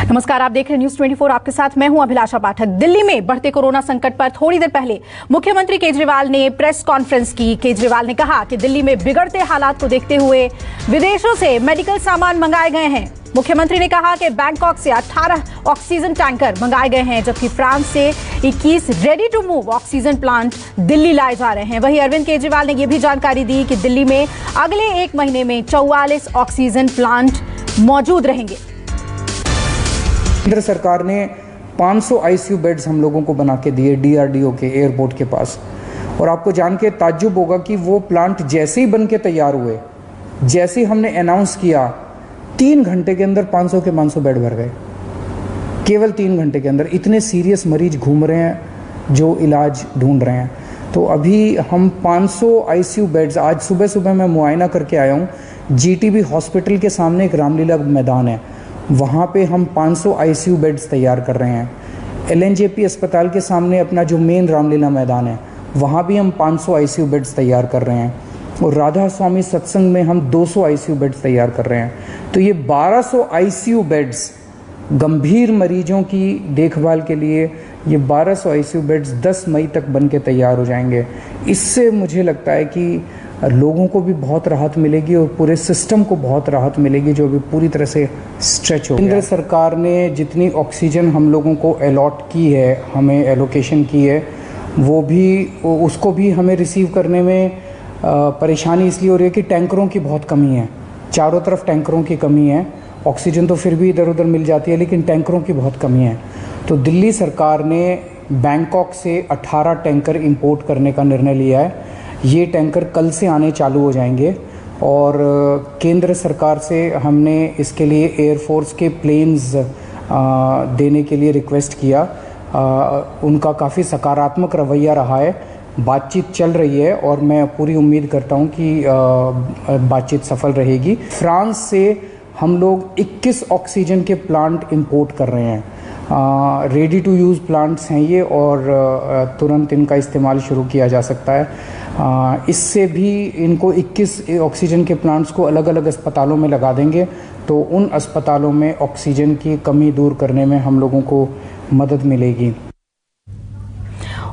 नमस्कार, आप देख रहे हैं न्यूज 24। आपके साथ मैं हूं अभिलाषा पाठक। दिल्ली में बढ़ते कोरोना संकट पर थोड़ी देर पहले मुख्यमंत्री केजरीवाल ने प्रेस कॉन्फ्रेंस की। केजरीवाल ने कहा कि दिल्ली में बिगड़ते हालात को देखते हुए विदेशों से मेडिकल सामान मंगाए गए हैं। मुख्यमंत्री ने कहा कि बैंकॉक से 18 ऑक्सीजन टैंकर मंगाए गए हैं, जबकि फ्रांस से 21 ready to move oxygen plant Delhi लाए जा रहे हैं। वहीं अरविंद केजरीवाल ने यह भी जानकारी दी कि दिल्ली में अगले एक महीने में 44 ऑक्सीजन प्लांट मौजूद रहेंगे। केंद्र सरकार ने 500 आईसीयू बेड्स हम लोगों को बना के दिए डीआरडीओ के एयरपोर्ट के पास। और आपको जान के ताज्जुब होगा कि वो प्लांट जैसे ही बन के तैयार हुए, जैसे ही हमने अनाउंस किया, 3 घंटे के अंदर 500 के 500 बेड भर गए। केवल 3 घंटे के अंदर इतने सीरियस मरीज घूम रहे हैं जो इलाज ढूंढ रहे हैं। तो अभी हम 500 आईसीयू बेड्स, आज सुबह सुबह मैं मुआयना करके आया हूँ। जीटीबी हॉस्पिटल के सामने एक रामलीला मैदान है, वहाँ पे हम 500 आईसीयू बेड्स तैयार कर रहे हैं। एलएनजेपी अस्पताल के सामने अपना जो मेन रामलीला मैदान है, वहाँ भी हम 500 आईसीयू बेड्स तैयार कर रहे हैं। और राधा स्वामी सत्संग में हम 200 आईसीयू बेड्स तैयार कर रहे हैं। तो ये 1200 आईसीयू बेड्स गंभीर मरीजों की देखभाल के लिए, ये 1200 आईसीयू बेड्स 10 मई तक बन के तैयार हो जाएंगे। इससे मुझे लगता है कि लोगों को भी बहुत राहत मिलेगी और पूरे सिस्टम को बहुत राहत मिलेगी, जो अभी पूरी तरह से स्ट्रेच हो गया। केंद्र सरकार ने जितनी ऑक्सीजन हम लोगों को अलॉट की है, हमें एलोकेशन की है, वो भी उसको भी हमें रिसीव करने में परेशानी इसलिए हो रही है कि टैंकरों की बहुत कमी है। चारों तरफ टैंकरों की कमी है। ऑक्सीजन तो फिर भी इधर उधर मिल जाती है, लेकिन टैंकरों की बहुत कमी है। तो दिल्ली सरकार ने बैंकॉक से 18 टैंकर इंपोर्ट करने का निर्णय लिया है। ये टैंकर कल से आने चालू हो जाएंगे। और केंद्र सरकार से हमने इसके लिए एयरफोर्स के प्लेन्स देने के लिए रिक्वेस्ट किया। उनका काफ़ी सकारात्मक रवैया रहा है। बातचीत चल रही है और मैं पूरी उम्मीद करता हूं कि बातचीत सफल रहेगी। फ्रांस से हम लोग 21 ऑक्सीजन के प्लांट इंपोर्ट कर रहे हैं। रेडी टू यूज़ प्लांट्स हैं ये, और तुरंत इनका इस्तेमाल शुरू किया जा सकता है। इससे भी इनको 21 ऑक्सीजन के प्लांट्स को अलग अलग अस्पतालों में लगा देंगे, तो उन अस्पतालों में ऑक्सीजन की कमी दूर करने में हम लोगों को मदद मिलेगी।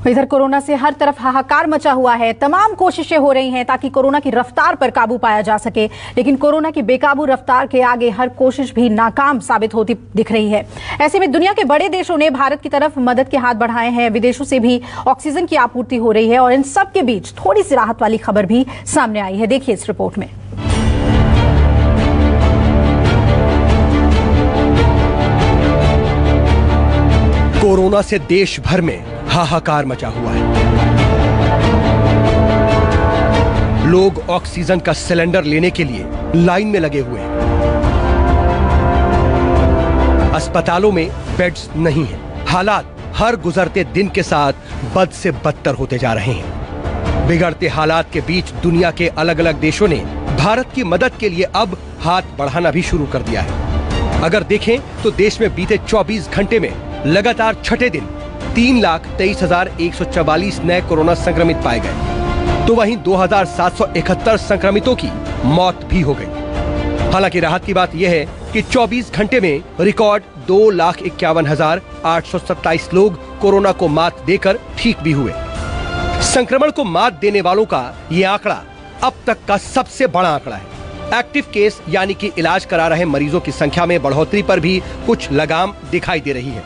इधर कोरोना से हर तरफ हाहाकार मचा हुआ है। तमाम कोशिशें हो रही हैं ताकि कोरोना की रफ्तार पर काबू पाया जा सके, लेकिन कोरोना की बेकाबू रफ्तार के आगे हर कोशिश भी नाकाम साबित होती दिख रही है। ऐसे में दुनिया के बड़े देशों ने भारत की तरफ मदद के हाथ बढ़ाए हैं। विदेशों से भी ऑक्सीजन की आपूर्ति हो रही है और इन सब के बीच थोड़ी सी राहत वाली खबर भी सामने आई है। देखिए इस रिपोर्ट में। कोरोना से देश भर में हाहाकार मचा हुआ है। लोग ऑक्सीजन का सिलेंडर लेने के लिए लाइन में लगे हुए हैं। अस्पतालों में बेड्स नहीं हैं। हालात हर गुजरते दिन के साथ बद से बदतर होते जा रहे हैं। बिगड़ते हालात के बीच दुनिया के अलग अलग देशों ने भारत की मदद के लिए अब हाथ बढ़ाना भी शुरू कर दिया है। अगर देखें तो देश में बीते 24 घंटे में लगातार छठे दिन 3,23,144 नए कोरोना संक्रमित पाए गए, तो वहीं 2,771 संक्रमितों की मौत भी हो गई। हालांकि राहत की बात यह है कि 24 घंटे में रिकॉर्ड 2,51,827 लोग कोरोना को मात देकर ठीक भी हुए। संक्रमण को मात देने वालों का ये आंकड़ा अब तक का सबसे बड़ा आंकड़ा है। एक्टिव केस यानी कि इलाज करा रहे मरीजों की संख्या में बढ़ोतरी पर भी कुछ लगाम दिखाई दे रही है।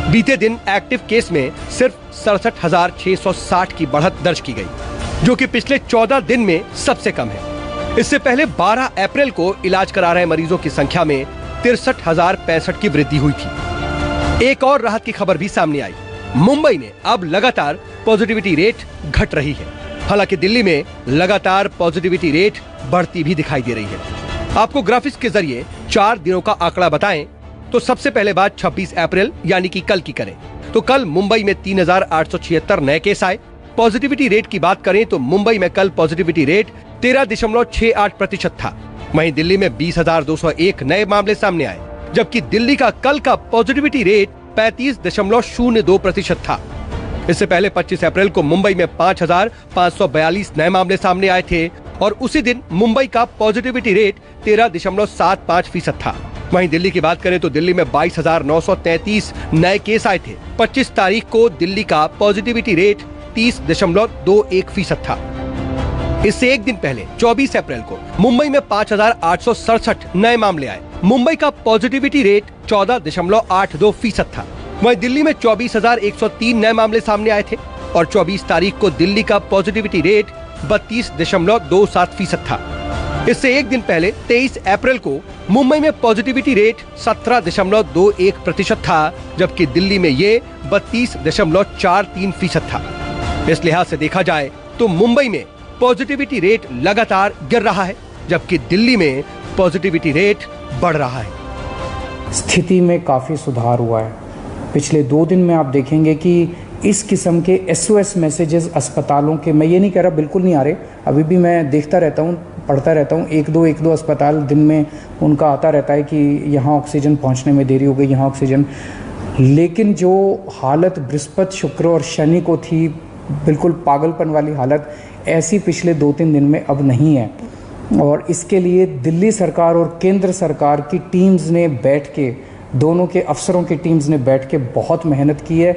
बीते दिन एक्टिव केस में सिर्फ 67,660 की बढ़त दर्ज की गई, जो कि पिछले 14 दिन में सबसे कम है। इससे पहले 12 अप्रैल को इलाज करा रहे मरीजों की संख्या में 63,065 की वृद्धि हुई थी। एक और राहत की खबर भी सामने आई। मुंबई में अब लगातार पॉजिटिविटी रेट घट रही है। हालांकि दिल्ली में लगातार पॉजिटिविटी रेट बढ़ती भी दिखाई दे रही है। आपको ग्राफिक्स के जरिए 4 दिनों का आंकड़ा बताएं तो सबसे पहले बात 26 अप्रैल यानी कि कल की करें तो कल मुंबई में 3,876 नए केस आए। पॉजिटिविटी रेट की बात करें तो मुंबई में कल पॉजिटिविटी रेट 13.68% था। वहीं दिल्ली में 20,201 नए मामले सामने आए, जबकि दिल्ली का कल का पॉजिटिविटी रेट 35.02% था। इससे पहले 25 अप्रैल को मुंबई में 5,542 नए मामले सामने आए थे और उसी दिन मुंबई का पॉजिटिविटी रेट 13.75% था। वहीं दिल्ली की बात करें तो दिल्ली में 22,933 नए केस आए थे। 25 तारीख को दिल्ली का पॉजिटिविटी रेट 30.21% था। इससे एक दिन पहले 24 अप्रैल को मुंबई में 5,867 नए मामले आए। मुंबई का पॉजिटिविटी रेट 14.82% था। वहीं दिल्ली में 24,103 नए मामले सामने आए थे और 24 तारीख को दिल्ली का पॉजिटिविटी रेट 32.27% था। इससे एक दिन पहले 23 अप्रैल को मुंबई में पॉजिटिविटी रेट 17.21% था, जबकि दिल्ली में ये 32.43% था। इस लिहाज से देखा जाए तो मुंबई में पॉजिटिविटी रेट लगातार गिर रहा है, जबकि दिल्ली में पॉजिटिविटी रेट बढ़ रहा है। स्थिति में काफ़ी सुधार हुआ है। पिछले 2 दिन में आप देखेंगे कि इस किस्म के SOS मैसेजेस अस्पतालों के, मैं ये नहीं कह रहा बिल्कुल नहीं आ रहे, अभी भी मैं देखता रहता हूँ, पढ़ता रहता हूँ, एक दो अस्पताल दिन में उनका आता रहता है कि यहाँ ऑक्सीजन पहुँचने में देरी हो गई, यहाँ ऑक्सीजन। लेकिन जो हालत बृहस्पति, शुक्र और शनि को थी, बिल्कुल पागलपन वाली हालत, ऐसी पिछले 2-3 दिन में अब नहीं है। और इसके लिए दिल्ली सरकार और केंद्र सरकार की टीम्स ने बैठ के, दोनों के अफसरों की टीम्स ने बैठ के बहुत मेहनत की है।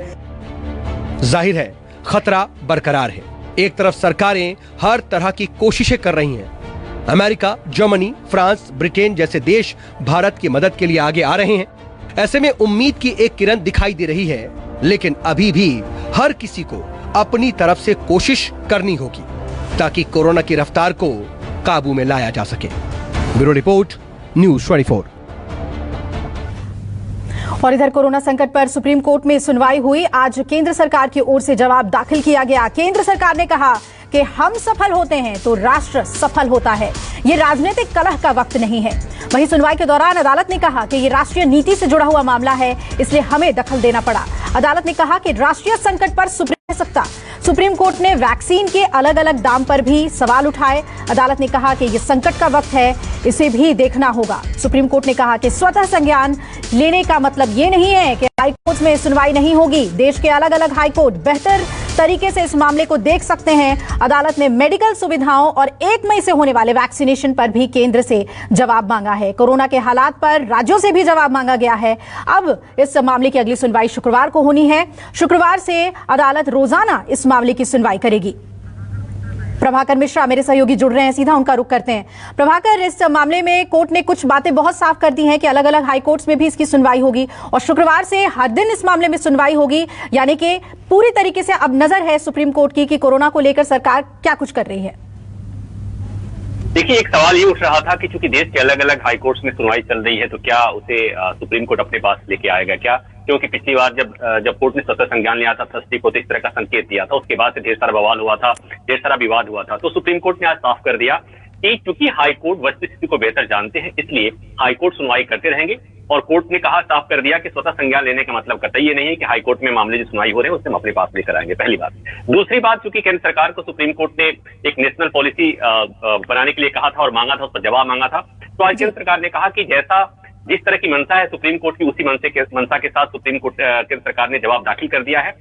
जाहिर है खतरा बरकरार है। एक तरफ सरकारें हर तरह की कोशिशें कर रही हैं। अमेरिका, जर्मनी, फ्रांस, ब्रिटेन जैसे देश भारत की मदद के लिए आगे आ रहे हैं। ऐसे में उम्मीद की एक किरण दिखाई दे रही है, लेकिन अभी भी हर किसी को अपनी तरफ से कोशिश करनी होगी ताकि कोरोना की रफ्तार को काबू में लाया जा सके। Bureau report, news 24। और इधर कोरोना संकट पर सुप्रीम कोर्ट में सुनवाई हुई। आज केंद्र सरकार की ओर से जवाब दाखिल किया गया। केंद्र सरकार ने कहा कि हम सफल होते हैं तो राष्ट्र सफल होता है। ये राजनीतिक कलह का वक्त नहीं है। वहीं सुनवाई के दौरान अदालत ने कहा कि ये राष्ट्रीय नीति से जुड़ा हुआ मामला है, इसलिए हमें दखल देना पड़ा। अदालत ने कहा कि राष्ट्रीय संकट पर सुप्रीम सत्ता। सुप्रीम कोर्ट ने वैक्सीन के अलग अलग दाम पर भी सवाल उठाए। अदालत ने कहा कि ये संकट का वक्त है, इसे भी देखना होगा। सुप्रीम कोर्ट ने कहा कि स्वतः संज्ञान लेने का मतलब ये नहीं है कि हाईकोर्ट में सुनवाई नहीं होगी। देश के अलग अलग हाईकोर्ट बेहतर तरीके से इस मामले को देख सकते हैं। अदालत ने मेडिकल सुविधाओं और 1 मई से होने वाले वैक्सीनेशन पर भी केंद्र से जवाब मांगा है। कोरोना के हालात पर राज्यों से भी जवाब मांगा गया है। अब इस मामले की अगली सुनवाई शुक्रवार को होनी है। शुक्रवार से अदालत रोजाना इस मामले की सुनवाई करेगी। प्रभाकर मिश्रा मेरे सहयोगी जुड़ रहे हैं, सीधा उनका रुख करते हैं। प्रभाकर, इस मामले में कोर्ट ने कुछ बातें बहुत साफ कर दी हैं कि अलग अलग हाई कोर्ट्स में भी इसकी सुनवाई होगी और शुक्रवार से हर दिन इस मामले में सुनवाई होगी, यानी कि पूरी तरीके से अब नजर है सुप्रीम कोर्ट की कि कोरोना को लेकर सरकार क्या कुछ कर रही है। देखिए, एक सवाल ये उठ रहा था कि चूंकि देश के अलग अलग हाई कोर्ट्स में सुनवाई चल रही है तो क्या उसे सुप्रीम कोर्ट अपने पास लेके आएगा क्या? क्योंकि पिछली बार जब कोर्ट ने स्वतः संज्ञान लिया था, थर्सडे को, तो इस तरह का संकेत दिया था। उसके बाद से ढेर सारा बवाल हुआ था, ढेर सारा विवाद हुआ था। तो सुप्रीम कोर्ट ने आज साफ कर दिया कि चूंकि हाई कोर्ट वस्तुस्थिति को बेहतर जानते हैं, इसलिए हाई कोर्ट सुनवाई करते रहेंगे। और कोर्ट ने कहा, साफ कर दिया कि स्वतः संज्ञान लेने का मतलब कतई ये नहीं है कि हाई कोर्ट में मामले जो सुनवाई हो रहे हैं उससे हम अपने पास लेकर आएंगे। पहली बात। दूसरी बात, चूंकि केंद्र सरकार को सुप्रीम कोर्ट ने एक नेशनल पॉलिसी बनाने के लिए कहा था और मांगा था, उस पर जवाब मांगा था, तो आज केंद्र सरकार ने कहा कि जिस तरह की मंशा है सुप्रीम कोर्ट की, उसी मंशा के साथ सुप्रीम कोर्ट केंद्र सरकार ने जवाब दाखिल कर दिया है,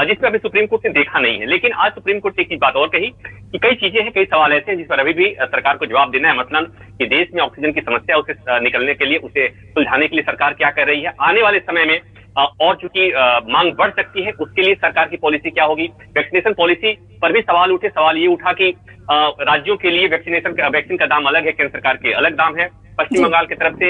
जिसमें अभी सुप्रीम कोर्ट ने देखा नहीं है। लेकिन आज सुप्रीम कोर्ट ने एक बात और कही कि कई चीजें हैं, कई सवाल ऐसे हैं जिस पर अभी भी सरकार को जवाब देना है। मसलन कि देश में ऑक्सीजन की समस्या, उसे निकलने के लिए, उसे सुलझाने के लिए सरकार क्या कर रही है। आने वाले समय में और चूंकि मांग बढ़ सकती है, उसके लिए सरकार की पॉलिसी क्या होगी। वैक्सीनेशन पॉलिसी पर भी सवाल उठे। सवाल ये उठा कि राज्यों के लिए वैक्सीन का दाम अलग है, केंद्र सरकार के अलग दाम है। पश्चिम बंगाल की तरफ से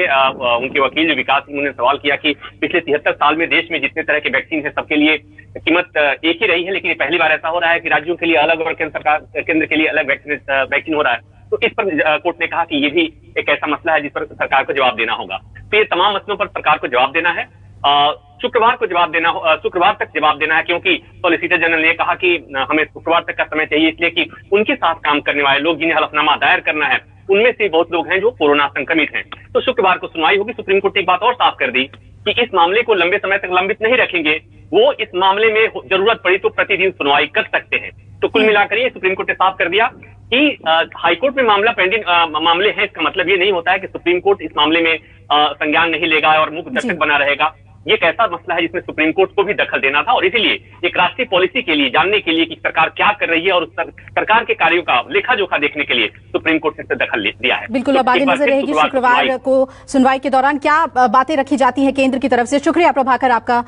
उनके वकील विकास सिंह ने सवाल किया कि पिछले 73 साल में देश में जितने तरह के वैक्सीन है सबके लिए कीमत एक ही रही है, लेकिन पहली बार ऐसा हो रहा है कि राज्यों के लिए अलग और केंद्र के लिए अलग वैक्सीन हो रहा है। तो इस पर कोर्ट ने कहा कि ये भी एक ऐसा मसला है जिस पर सरकार को जवाब देना होगा। तो ये तमाम मसलों पर सरकार को जवाब देना है। शुक्रवार तक जवाब देना है, क्योंकि सॉलिसिटर जनरल ने कहा कि हमें शुक्रवार तक का समय चाहिए, इसलिए कि उनके साथ काम करने वाले लोग जिन्हें हलफनामा दायर करना है, उनमें से बहुत लोग हैं जो कोरोना संक्रमित हैं। तो शुक्रवार को सुनवाई होगी। सुप्रीम कोर्ट ने एक बात और साफ कर दी कि इस मामले को लंबे समय तक लंबित नहीं रखेंगे। वो इस मामले में जरूरत पड़ी तो प्रतिदिन सुनवाई कर सकते हैं। तो कुल मिलाकर ये सुप्रीम कोर्ट ने साफ कर दिया कि हाईकोर्ट में मामले हैं, इसका मतलब ये नहीं होता है कि सुप्रीम कोर्ट इस मामले में संज्ञान नहीं लेगा और मुख्य दर्शक बना रहेगा। ये एक ऐसा मसला है जिसमें सुप्रीम कोर्ट को भी दखल देना था, और इसीलिए एक राष्ट्रीय पॉलिसी के लिए जानने के लिए कि सरकार क्या कर रही है और सरकार के कार्यों का लेखा जोखा देखने के लिए सुप्रीम कोर्ट ने दखल दिया है। बिल्कुल, अब आगे नजर रहेगी शुक्रवार को सुनवाई के दौरान क्या बातें रखी जाती हैं केंद्र की तरफ से। शुक्रिया प्रभाकर आपका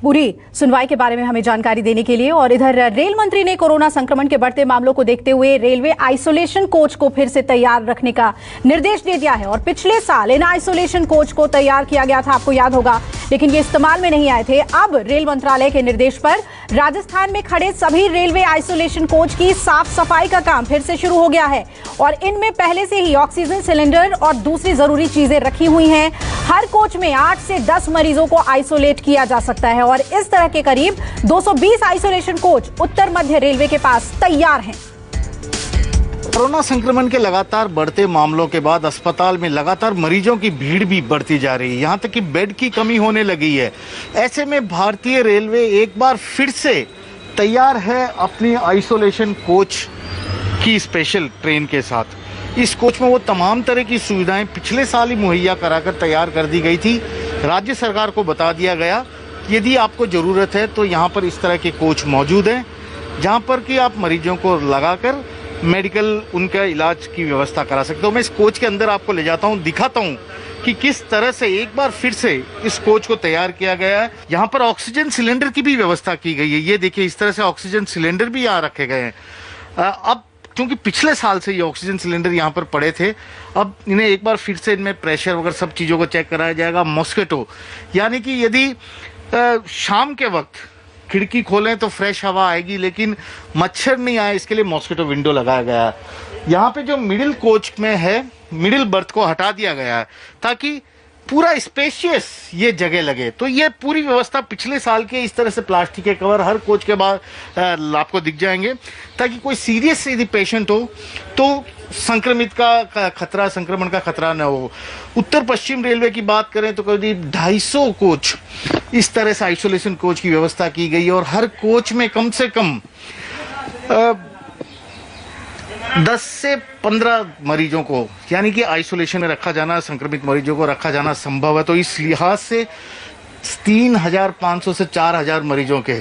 पूरी सुनवाई के बारे में हमें जानकारी देने के लिए। और इधर रेल मंत्री ने कोरोना संक्रमण के बढ़ते मामलों को देखते हुए रेलवे आइसोलेशन कोच को फिर से तैयार रखने का निर्देश दे दिया है। और पिछले साल इन आइसोलेशन कोच को तैयार किया गया था, आपको याद होगा, लेकिन ये इस्तेमाल में नहीं आए थे। अब रेल मंत्रालय के निर्देश पर राजस्थान में खड़े सभी रेलवे आइसोलेशन कोच की साफ सफाई का काम फिर से शुरू हो गया है और इनमें पहले से ही ऑक्सीजन सिलेंडर और दूसरी जरूरी चीजें रखी हुई हैं। हर कोच में 8 से 10 मरीजों को आइसोलेट किया जा सकता है और इस तरह के करीब 220 आइसोलेशन कोच उत्तर मध्य रेलवे के पास तैयार हैं। कोरोना संक्रमण के लगातार बढ़ते मामलों के बाद अस्पताल में लगातार मरीजों की भीड़ भी बढ़ती जा रही है, यहाँ तक कि बेड की कमी होने लगी है। ऐसे में भारतीय रेलवे एक बार फिर से तैयार है अपनी आइसोलेशन कोच की स्पेशल ट्रेन के साथ। इस कोच में वो तमाम तरह की सुविधाएं पिछले साल ही मुहैया कराकर तैयार कर दी गई थी। राज्य सरकार को बता दिया गया यदि आपको ज़रूरत है तो यहाँ पर इस तरह के कोच मौजूद हैं जहाँ पर कि आप मरीजों को लगाकर मेडिकल उनका इलाज की व्यवस्था करा सकते हो। मैं इस कोच के अंदर आपको ले जाता हूँ, दिखाता हूँ कि किस तरह से एक बार फिर से इस कोच को तैयार किया गया है। यहाँ पर ऑक्सीजन सिलेंडर की भी व्यवस्था की गई है। ये देखिए, इस तरह से ऑक्सीजन सिलेंडर भी यहाँ रखे गए हैं। अब क्योंकि पिछले साल से ये ऑक्सीजन सिलेंडर यहाँ पर पड़े थे, अब इन्हें एक बार फिर से इनमें प्रेशर वगैरह सब चीज़ों को चेक कराया जाएगा। मॉस्किटो यानी कि यदि शाम के वक्त खिड़की खोलें तो फ्रेश हवा आएगी लेकिन मच्छर नहीं आए, इसके लिए मॉस्किटो विंडो लगाया गया है। यहाँ पे जो मिडिल कोच में है, मिडिल बर्थ को हटा दिया गया है ताकि पूरा स्पेशियस ये जगह लगे। तो ये पूरी व्यवस्था पिछले साल के इस तरह से प्लास्टिक के कवर हर कोच के बाद आपको दिख जाएंगे ताकि कोई सीरियस यदि पेशेंट हो तो संक्रमित का खतरा, संक्रमण का खतरा न हो। उत्तर पश्चिम रेलवे की बात करें तो करीब 250 कोच इस तरह से आइसोलेशन कोच की व्यवस्था की गई है और हर कोच में कम से कम 10 से 15 मरीजों को यानी कि आइसोलेशन में रखा जाना, संक्रमित मरीजों को रखा जाना संभव है। तो इस लिहाज से 3,500 से 4,000 मरीजों के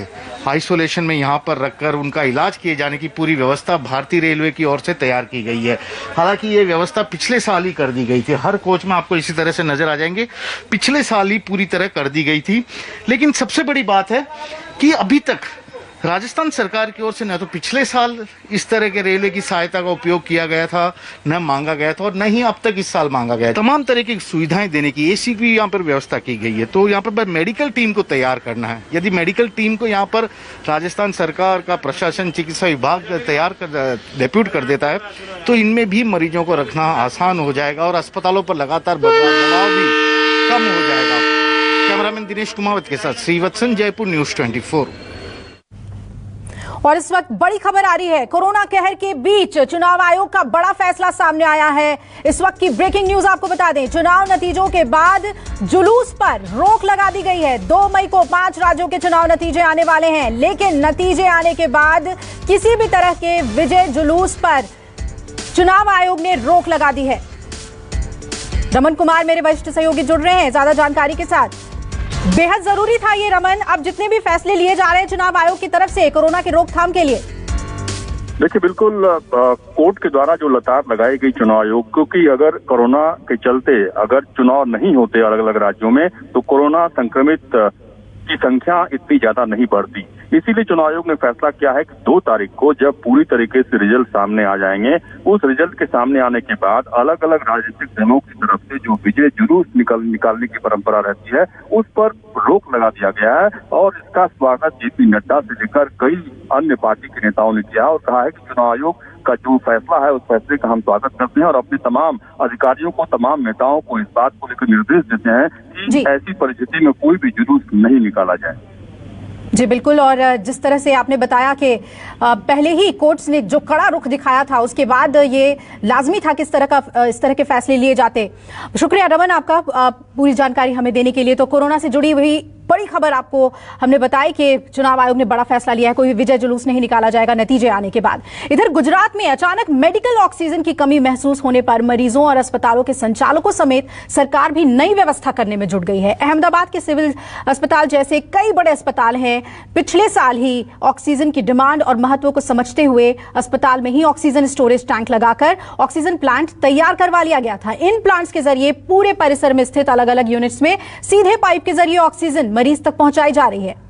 आइसोलेशन में यहाँ पर रखकर उनका इलाज किए जाने की पूरी व्यवस्था भारतीय रेलवे की ओर से तैयार की गई है। हालांकि ये व्यवस्था पिछले साल ही कर दी गई थी, हर कोच में आपको इसी तरह से नजर आ जाएंगे, पिछले साल ही पूरी तरह कर दी गई थी। लेकिन सबसे बड़ी बात है कि अभी तक राजस्थान सरकार की ओर से न तो पिछले साल इस तरह के रेलवे की सहायता का उपयोग किया गया था, न मांगा गया था और न ही अब तक इस साल मांगा गया है। तमाम तरह की सुविधाएं देने की एसी की यहाँ पर व्यवस्था की गई है। तो यहाँ पर मेडिकल टीम को तैयार करना है। यदि मेडिकल टीम को यहाँ पर राजस्थान सरकार का प्रशासन, चिकित्सा विभाग तैयार कर डेप्यूट कर देता है तो इनमें भी मरीजों को रखना आसान हो जाएगा और अस्पतालों पर लगातार दबाव भी कम हो जाएगा। कैमरामैन दिनेश कुमावत के साथ श्रीवत्सन, जयपुर, न्यूज 24। और इस वक्त बड़ी खबर आ रही है, कोरोना कहर के बीच चुनाव आयोग का बड़ा फैसला सामने आया है। इस वक्त की ब्रेकिंग न्यूज आपको बता दें, चुनाव नतीजों के बाद जुलूस पर रोक लगा दी गई है। 2 मई को 5 राज्यों के चुनाव नतीजे आने वाले हैं, लेकिन नतीजे आने के बाद किसी भी तरह के विजय जुलूस पर चुनाव आयोग ने रोक लगा दी है। रमन कुमार मेरे वरिष्ठ सहयोगी जुड़ रहे हैं ज्यादा जानकारी के साथ। बेहद जरूरी था ये रमन, अब जितने भी फैसले लिए जा रहे हैं चुनाव आयोग की तरफ से कोरोना की रोकथाम के लिए। देखिए, बिल्कुल कोर्ट के द्वारा जो लतार लगाई गई चुनाव आयोग, क्योंकि अगर कोरोना के चलते अगर चुनाव नहीं होते अलग अलग राज्यों में तो कोरोना संक्रमित की संख्या इतनी ज्यादा नहीं बढ़ती। इसीलिए चुनाव आयोग ने फैसला किया है कि 2 तारीख को जब पूरी तरीके से रिजल्ट सामने आ जाएंगे, उस रिजल्ट के सामने आने के बाद अलग अलग राजनीतिक दलों की तरफ से जो विजय जुलूस निकालने की परंपरा रहती है उस पर रोक लगा दिया गया है। और इसका स्वागत जेपी नड्डा से लेकर कई अन्य पार्टी के नेताओं ने किया और कहा है कि चुनाव आयोग का जो फैसला है उस फैसले का हम स्वागत करते हैं और अपने तमाम अधिकारियों को, तमाम नेताओं को इस बात को लेकर निर्देश देते हैं कि ऐसी परिस्थिति में कोई भी जुलूस नहीं निकाला जाए। जी बिल्कुल, और जिस तरह से आपने बताया कि पहले ही कोर्ट्स ने जो कड़ा रुख दिखाया था उसके बाद ये लाजमी था कि इस तरह के फैसले लिए जाते। शुक्रिया रमन आपका पूरी जानकारी हमें देने के लिए। तो कोरोना से जुड़ी हुई बड़ी खबर आपको हमने बताई कि चुनाव आयोग ने बड़ा फैसला लिया है, कोई विजय जुलूस नहीं निकाला जाएगा नतीजे आने के बाद। इधर गुजरात में अचानक मेडिकल ऑक्सीजन की कमी महसूस होने पर मरीजों और अस्पतालों के संचालकों समेत सरकार भी नई व्यवस्था करने में जुट गई है। अहमदाबाद के सिविल अस्पताल जैसे कई बड़े अस्पताल हैं, पिछले साल ही ऑक्सीजन की डिमांड और महत्व को समझते हुए अस्पताल में ही ऑक्सीजन स्टोरेज टैंक लगाकर ऑक्सीजन प्लांट तैयार करवा लिया गया था। इन प्लांट्स के जरिए पूरे परिसर में स्थित अलग अलग यूनिट्स में सीधे पाइप के जरिए ऑक्सीजन मरीज तक पहुंचाई जा रही है।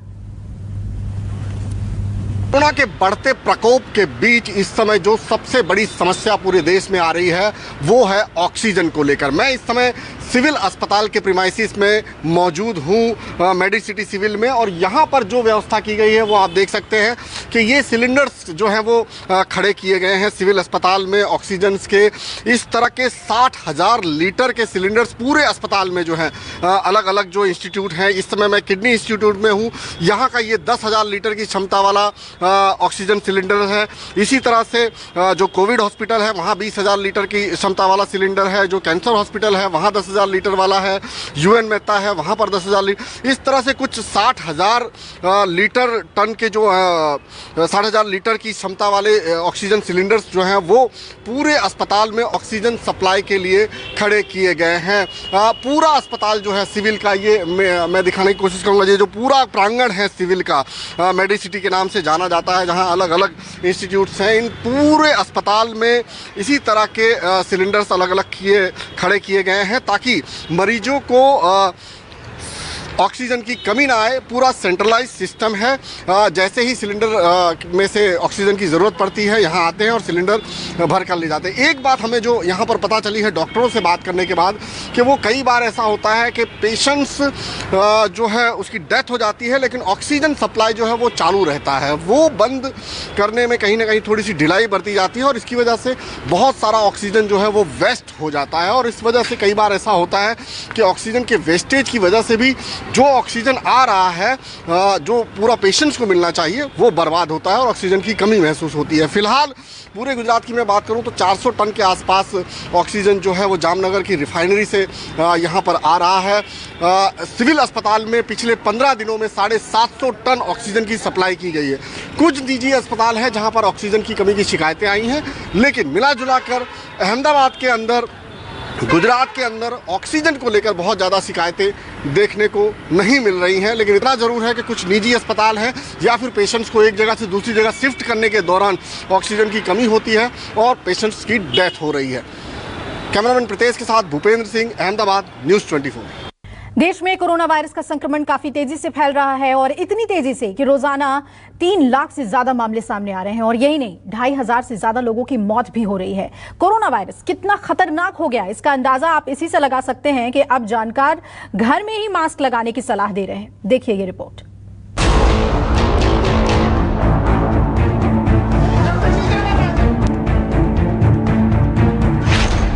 कोरोना के बढ़ते प्रकोप के बीच इस समय जो सबसे बड़ी समस्या पूरे देश में आ रही है वो है ऑक्सीजन को लेकर। मैं इस समय सिविल अस्पताल के प्रीमाइसिस में मौजूद हूँ, मेडिसिटी सिविल में, और यहाँ पर जो व्यवस्था की गई है वो आप देख सकते हैं कि ये सिलेंडर्स जो हैं वो खड़े किए गए हैं सिविल अस्पताल में ऑक्सीजन के। इस तरह के 60,000 लीटर के सिलेंडर्स पूरे अस्पताल में जो हैं अलग अलग जो इंस्टीट्यूट हैं, इस समय मैं किडनी इंस्टीट्यूट में हूँ, यहाँ का ये 10,000 लीटर की क्षमता वाला ऑक्सीजन सिलेंडर है। इसी तरह से जो कोविड हॉस्पिटल है वहाँ 20,000 लीटर की क्षमता वाला सिलेंडर है, जो कैंसर हॉस्पिटल है वहाँ 10,000 लीटर वाला है, यूएन मेहता है वहाँ पर 10,000 लीटर। इस तरह से कुछ 60,000 लीटर टन के जो 60,000 लीटर की क्षमता वाले ऑक्सीजन सिलेंडर्स जो हैं वो पूरे अस्पताल में ऑक्सीजन सप्लाई के लिए खड़े किए गए हैं। पूरा अस्पताल जो है सिविल का, ये मैं दिखाने की कोशिश करूँगा, ये जो पूरा प्रांगण है सिविल का मेडिसिटी के नाम से जाना जाता है, जहाँ अलग अलग इंस्टीट्यूट्स हैं, इन पूरे अस्पताल में इसी तरह के सिलेंडर्स अलग अलग खड़े किए गए हैं ताकि मरीजों को ऑक्सीजन की कमी ना आए। पूरा सेंट्रलाइज सिस्टम है, जैसे ही सिलेंडर में से ऑक्सीजन की ज़रूरत पड़ती है यहाँ आते हैं और सिलेंडर भर कर ले जाते हैं। एक बात हमें जो यहाँ पर पता चली है डॉक्टरों से बात करने के बाद कि वो कई बार ऐसा होता है कि पेशेंट्स जो है उसकी डेथ हो जाती है लेकिन ऑक्सीजन सप्लाई जो है वो चालू रहता है, वो बंद करने में कहीं ना कहीं थोड़ी सी ढिलाई बरती जाती है और इसकी वजह से बहुत सारा ऑक्सीजन जो है वो वेस्ट हो जाता है। और इस वजह से कई बार ऐसा होता है कि ऑक्सीजन के वेस्टेज की वजह से भी जो ऑक्सीजन आ रहा है, जो पूरा पेशेंट्स को मिलना चाहिए, वो बर्बाद होता है और ऑक्सीजन की कमी महसूस होती है। फिलहाल पूरे गुजरात की मैं बात करूं तो 400 टन के आसपास ऑक्सीजन जो है वो जामनगर की रिफाइनरी से यहां पर आ रहा है। सिविल अस्पताल में पिछले 15 दिनों में 750 टन ऑक्सीजन की सप्लाई की गई है। कुछ निजी अस्पताल है जहां पर ऑक्सीजन की कमी की शिकायतें आई हैं, लेकिन मिला जुला कर अहमदाबाद के अंदर, गुजरात के अंदर ऑक्सीजन को लेकर बहुत ज़्यादा शिकायतें देखने को नहीं मिल रही हैं। लेकिन इतना ज़रूर है कि कुछ निजी अस्पताल हैं या फिर पेशेंट्स को एक जगह से दूसरी जगह शिफ्ट करने के दौरान ऑक्सीजन की कमी होती है और पेशेंट्स की डेथ हो रही है। कैमरामैन प्रीतेश के साथ भूपेंद्र सिंह, अहमदाबाद, न्यूज़ 24। देश में कोरोना वायरस का संक्रमण काफी तेजी से फैल रहा है और इतनी तेजी से कि रोजाना 3 लाख से ज्यादा मामले सामने आ रहे हैं और यही नहीं, 2,500 से ज्यादा लोगों की मौत भी हो रही है। कोरोना वायरस कितना खतरनाक हो गया, इसका अंदाजा आप इसी से लगा सकते हैं कि अब जानकार घर में ही मास्क लगाने की सलाह दे रहे हैं। देखिए ये रिपोर्ट।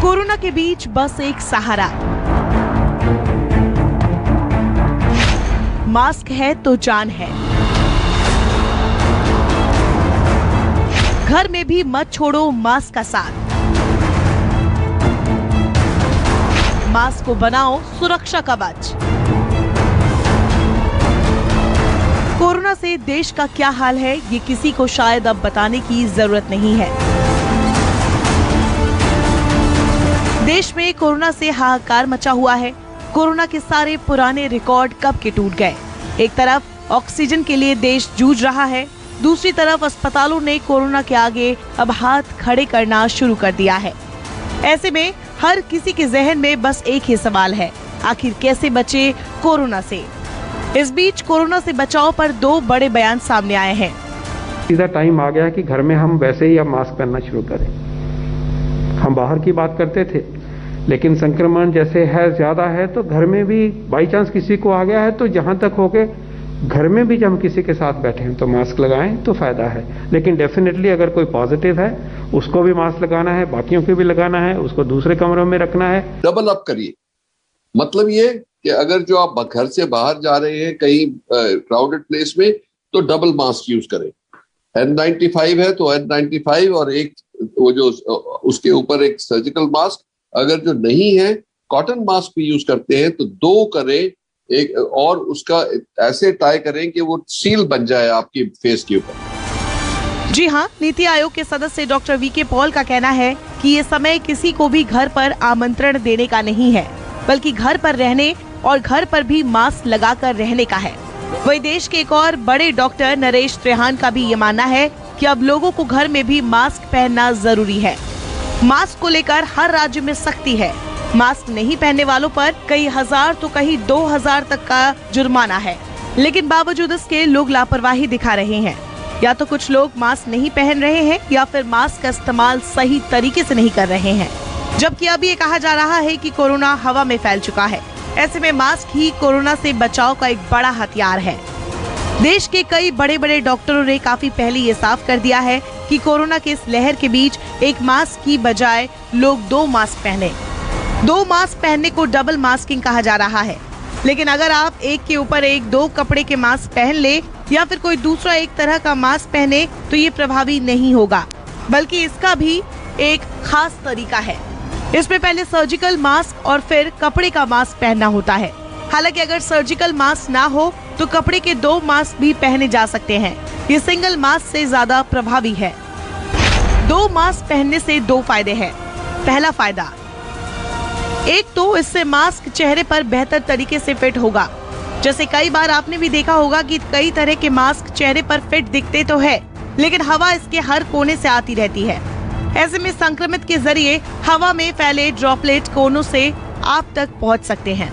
कोरोना के बीच बस एक सहारा, मास्क है तो जान है। घर में भी मत छोड़ो मास्क का साथ। मास्क को बनाओ सुरक्षा कवच। कोरोना से देश का क्या हाल है ये किसी को शायद अब बताने की जरूरत नहीं है। देश में कोरोना से हाहाकार मचा हुआ है। कोरोना के सारे पुराने रिकॉर्ड कब के टूट गए। एक तरफ ऑक्सीजन के लिए देश जूझ रहा है, दूसरी तरफ अस्पतालों ने कोरोना के आगे अब हाथ खड़े करना शुरू कर दिया है। ऐसे में हर किसी के जहन में बस एक ही सवाल है, आखिर कैसे बचे कोरोना से। इस बीच कोरोना से बचाव पर 2 बड़े बयान सामने आए हैं। सीधा टाइम आ गया कि घर में हम वैसे ही अब मास्क पहनना शुरू करें। हम बाहर की बात करते थे, लेकिन संक्रमण जैसे है ज्यादा है तो घर में भी बाई चांस किसी को आ गया है तो जहां तक हो के घर में भी जब हम किसी के साथ बैठे हैं तो मास्क लगाएं तो फायदा है। लेकिन डेफिनेटली अगर कोई पॉजिटिव है उसको भी मास्क लगाना है, बाकियों को भी लगाना है, उसको दूसरे कमरों में रखना है। डबल अप करिए, मतलब ये कि अगर जो आप घर से बाहर जा रहे हैं कहीं क्राउडेड प्लेस में तो डबल मास्क यूज करें। N95 है तो N95 और एक वो जो उसके ऊपर एक सर्जिकल मास्क, अगर जो नहीं है कॉटन मास्क भी यूज करते हैं तो 2 करें, एक और उसका ऐसे टाई करें कि वो सील बन जाए आपकी फेस के ऊपर। जी हाँ, नीति आयोग के सदस्य डॉक्टर वीके पॉल का कहना है कि ये समय किसी को भी घर पर आमंत्रण देने का नहीं है, बल्कि घर पर रहने और घर पर भी मास्क लगाकर रहने का है। वही देश के एक और बड़े डॉक्टर नरेश त्रेहान का भी ये मानना है कि अब लोगों को घर में भी मास्क पहनना जरूरी है। मास्क को लेकर हर राज्य में सख्ती है। मास्क नहीं पहनने वालों पर कई हजार तो कहीं 2000 तक का जुर्माना है, लेकिन बावजूद इसके लोग लापरवाही दिखा रहे हैं। या तो कुछ लोग मास्क नहीं पहन रहे हैं या फिर मास्क का इस्तेमाल सही तरीके से नहीं कर रहे हैं। जबकि अब ये कहा जा रहा है कि कोरोना हवा में फैल चुका है। ऐसे में मास्क ही कोरोना से बचाव का एक बड़ा हथियार है। देश के कई बड़े बड़े डॉक्टरों ने काफी पहले ये साफ कर दिया है कि कोरोना के इस लहर के बीच एक मास्क की बजाय लोग 2 मास्क पहने। 2 मास्क पहनने को डबल मास्किंग कहा जा रहा है। लेकिन अगर आप एक के ऊपर एक 2 कपड़े के मास्क पहन ले या फिर कोई दूसरा एक तरह का मास्क पहने तो ये प्रभावी नहीं होगा, बल्कि इसका भी एक खास तरीका है। इसमें पहले सर्जिकल मास्क और फिर कपड़े का मास्क पहनना होता है। हालांकि अगर सर्जिकल मास्क ना हो तो कपड़े के 2 मास्क भी पहने जा सकते हैं। ये सिंगल मास्क से ज्यादा प्रभावी है। 2 मास्क पहनने से 2 फायदे हैं। पहला फायदा, एक तो इससे मास्क चेहरे पर बेहतर तरीके से फिट होगा। जैसे कई बार आपने भी देखा होगा कि कई तरह के मास्क चेहरे पर फिट दिखते तो है, लेकिन हवा इसके हर कोने से आती रहती है। ऐसे में संक्रमित के जरिए हवा में फैले ड्रॉपलेट कोनों से आप तक पहुंच सकते हैं।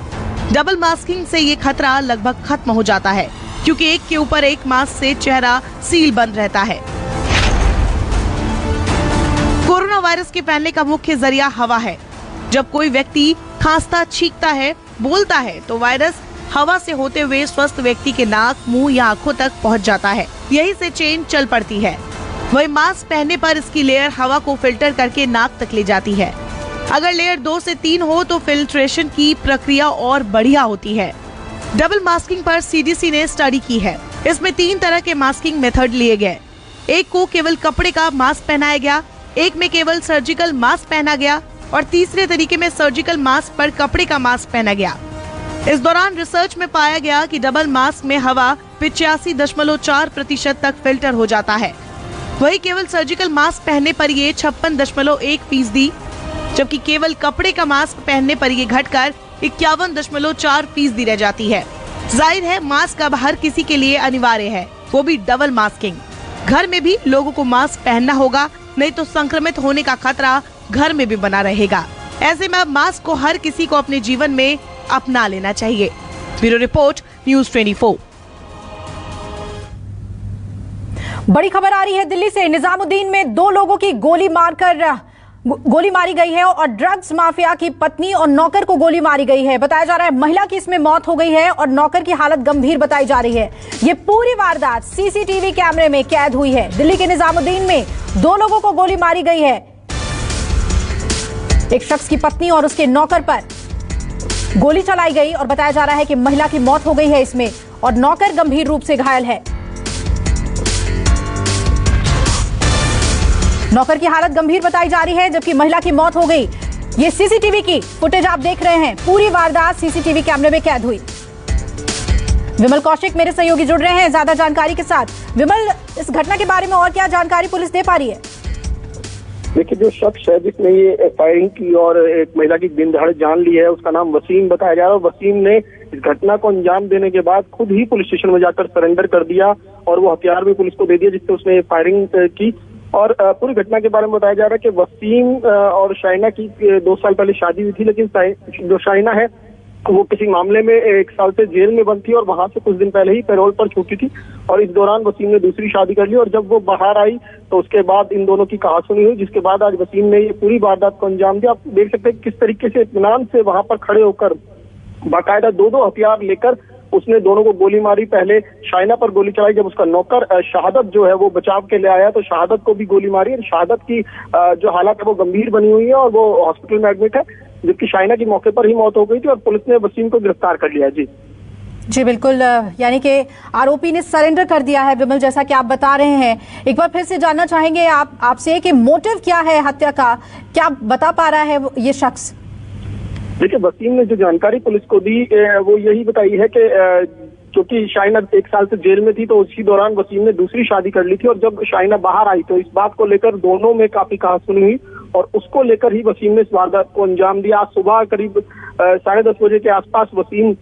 डबल मास्किंग से ये खतरा लगभग खत्म हो जाता है, क्योंकि एक के ऊपर एक मास्क से चेहरा सील बंद रहता है। कोरोना वायरस के फैलने का मुख्य जरिया हवा है। जब कोई व्यक्ति खांसता, छींकता है, बोलता है तो वायरस हवा से होते हुए स्वस्थ व्यक्ति के नाक, मुंह या आंखों तक पहुंच जाता है। यही से चेन चल पड़ती है। वही मास्क पहनने पर इसकी लेयर हवा को फिल्टर करके नाक तक ले जाती है। अगर लेयर 2 से 3 हो तो फिल्ट्रेशन की प्रक्रिया और बढ़िया होती है। डबल मास्किंग पर CDC ने स्टडी की है। इसमें 3 तरह के मास्किंग मेथड लिए गए। एक को केवल कपड़े का मास्क पहनाया गया, एक में केवल सर्जिकल मास्क पहना गया और तीसरे तरीके में सर्जिकल मास्क पर कपड़े का मास्क पहना गया। इस दौरान रिसर्च में पाया गया कि डबल मास्क में हवा 85.4% तक फिल्टर हो जाता है। वही केवल सर्जिकल मास्क पहनने पर ये 56.1%, जबकि केवल कपड़े का मास्क पहनने पर ये घटकर 51.4% रह जाती है। जाहिर है मास्क अब हर किसी के लिए अनिवार्य है, वो भी डबल मास्किंग। घर में भी लोगों को मास्क पहनना होगा, नहीं तो संक्रमित होने का खतरा घर में भी बना रहेगा। ऐसे में अब मास्क को हर किसी को अपने जीवन में अपना लेना चाहिए। Bureau report, news 24। बड़ी खबर आ रही है दिल्ली से। निजामुद्दीन में 2 लोगों की गोली मारी गई है और ड्रग्स माफिया की पत्नी और नौकर को गोली मारी गई है। बताया जा रहा है महिला की इसमें मौत हो गई है और नौकर की हालत गंभीर बताई जा रही है। ये पूरी वारदात CCTV कैमरे में कैद हुई है। दिल्ली के निजामुद्दीन में 2 लोगों को गोली मारी गई है। एक शख्स की पत्नी और उसके नौकर पर गोली चलाई गई और बताया जा रहा है कि महिला की मौत हो गई है इसमें और नौकर गंभीर रूप से घायल है। नौकर की हालत गंभीर बताई जा रही है जबकि महिला की मौत हो गई। ये CCTV की फुटेज आप देख रहे हैं। पूरी वारदात CCTV कैमरे में कैद हुई। विमल कौशिक मेरे सहयोगी जुड़ रहे हैं ज्यादा जानकारी के साथ। विमल, इस घटना के बारे में और क्या जानकारी पुलिस दे पा रही है? देखिए, जो शख्स है जिसने ये फायरिंग की और एक महिला की दिन दहाड़े जान ली है, उसका नाम वसीम बताया जा रहा है। वसीम ने इस घटना को अंजाम देने के बाद खुद ही पुलिस स्टेशन में जाकर सरेंडर कर दिया और वो हथियार भी पुलिस को दे दिया जिससे उसने फायरिंग की। और पूरी घटना के बारे में बताया जा रहा है कि वसीम और शाइना की 2 साल पहले शादी हुई थी, लेकिन जो शाइना है वो किसी मामले में 1 साल से जेल में बंद थी और वहां से कुछ दिन पहले ही पैरोल पर छूटी थी और इस दौरान वसीम ने दूसरी शादी कर ली और जब वो बाहर आई तो उसके बाद इन दोनों की कहासुनी हुई, जिसके बाद आज वसीम ने ये पूरी वारदात को अंजाम दिया। आप देख सकते हैं किस तरीके से इत्मीनान से वहां पर खड़े होकर बाकायदा 2 हथियार लेकर उसने दोनों को गोली मारी। पहले शाइना पर गोली चलाई, जब उसका नौकर शहादत जो है वो बचाव के लिए आया तो शहादत को भी गोली मारी। शहादत की जो हालत है वो गंभीर बनी हुई है और वो हॉस्पिटल में एडमिट है, जबकि शाइना की मौके पर ही मौत हो गई थी और पुलिस ने वसीम को गिरफ्तार कर लिया। जी बिल्कुल, यानी कि आरोपी ने सरेंडर कर दिया है। विमल, जैसा कि आप बता रहे हैं, एक बार फिर से जानना चाहेंगे आपसे कि मोटिव क्या है हत्या का, क्या बता पा रहा है ये शख्स? देखिए, वसीम ने जो जानकारी पुलिस को दी वो यही बताई है कि क्योंकि शाइना 1 साल से जेल में थी, तो उसी दौरान वसीम ने दूसरी शादी कर ली थी और जब शाइना बाहर आई तो इस बात को लेकर दोनों में काफी कहासुनी हुई और उसको लेकर ही वसीम ने इस वारदात को अंजाम दिया। आज सुबह करीब 10:30 बजे के आसपास वसीम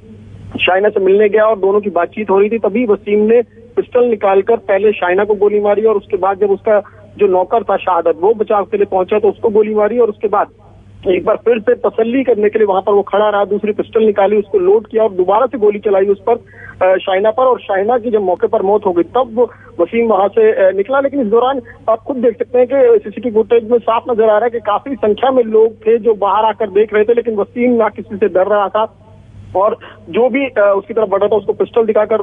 शाइना से मिलने गया और दोनों की बातचीत हो रही थी। तभी वसीम ने पिस्टल निकालकर पहले शाइना को गोली मारी और उसके बाद जब उसका जो नौकर था शहादत, वो बचाव के लिए पहुंचा तो उसको गोली मारी और उसके बाद एक बार फिर से तसल्ली करने के लिए वहां पर वो खड़ा रहा, दूसरी पिस्टल निकाली, उसको लोड किया और दोबारा से गोली चलाई उस पर शाइना पर। और शाइना की जब मौके पर मौत हो गई तब वो वसीम वहां से निकला। लेकिन इस दौरान आप खुद देख सकते हैं कि सीसीटीवी फुटेज में साफ नजर आ रहा है कि काफी संख्या में लोग थे जो बाहर आकर देख रहे थे, लेकिन वसीम ना किसी से डर रहा था और जो भी उसकी तरफ बढ़ा था उसको पिस्टल दिखाकर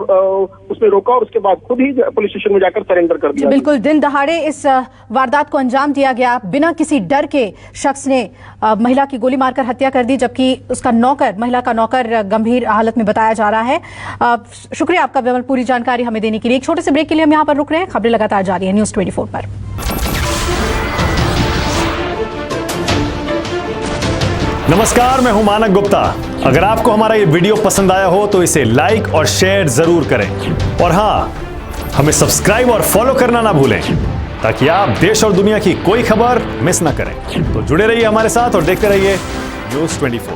उसने रोका और उसके बाद खुद ही पुलिस स्टेशन में जाकर सरेंडर कर दिया। बिल्कुल, दिन दहाड़े इस वारदात को अंजाम दिया गया। बिना किसी डर के शख्स ने महिला की गोली मारकर हत्या कर दी, जबकि उसका नौकर, महिला का नौकर गंभीर हालत में बताया जा रहा है। शुक्रिया आपका विमल, पूरी जानकारी हमें देने के लिए। एक छोटे से ब्रेक के लिए हम यहाँ पर रुक रहे हैं। खबरें लगातार जारी है न्यूज़ 24 पर। नमस्कार, मैं हूं मानक गुप्ता। अगर आपको हमारा ये वीडियो पसंद आया हो तो इसे लाइक और शेयर जरूर करें और हां, हमें सब्सक्राइब और फॉलो करना ना भूलें ताकि आप देश और दुनिया की कोई खबर मिस ना करें। तो जुड़े रहिए हमारे साथ और देखते रहिए न्यूज़ 24।